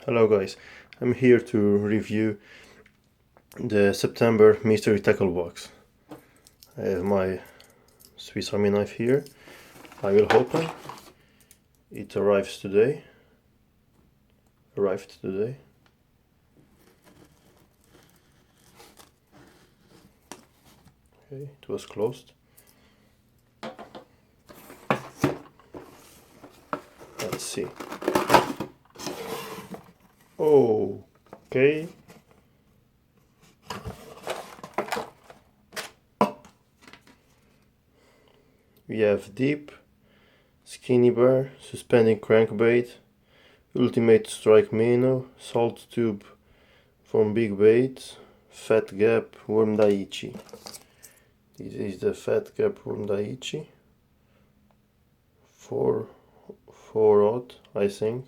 Hello guys, I'm here to review the September Mystery tackle box. I have my Swiss Army knife here. I will open. It arrived today. Okay, it was closed. Let's see. Oh, okay. We have deep, skinny bar, suspending crankbait, ultimate strike minnow, salt tube from big bait, fat gap worm daiichi. This is the fat gap worm daiichi. 4/4 I think.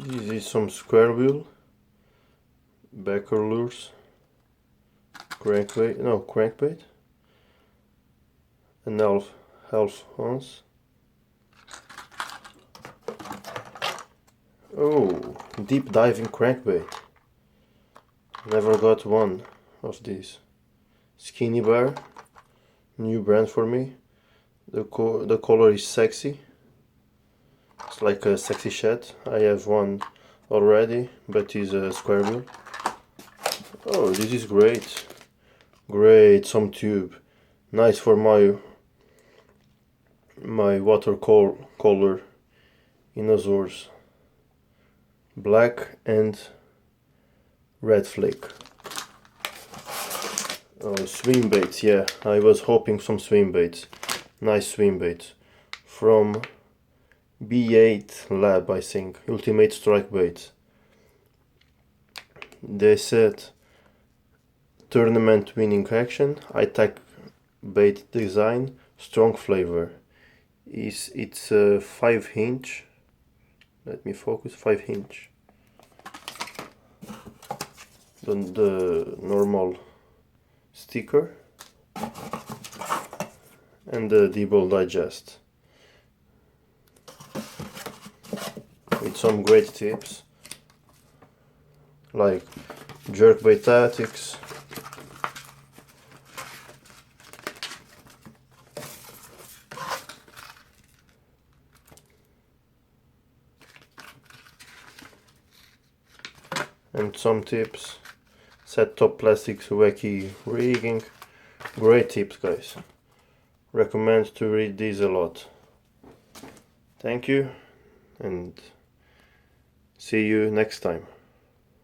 This is some square wheel, backer lures, crankbait, and half ounce. Oh, deep diving crankbait. Never got one of these. Skinny bar, new brand for me. The color is sexy. It's like a sexy shad. I have one already, but it's a square wheel. Oh, this is great. Great, some tube. Nice for my watercolor in Azores. Black and red flake. Oh, swim baits, yeah. I was hoping some swim baits. Nice swim baits. From B8 Lab, I think. Ultimate strike baits. They said tournament winning action, high-tech bait design, strong flavor. It's a 5-inch. Let me focus. 5-inch. The normal sticker and the double digest with some great tips like jerkbait tactics, and some tips. Set top plastics, wacky rigging. Great tips, guys. Recommend to read these a lot. Thank you and see you next time.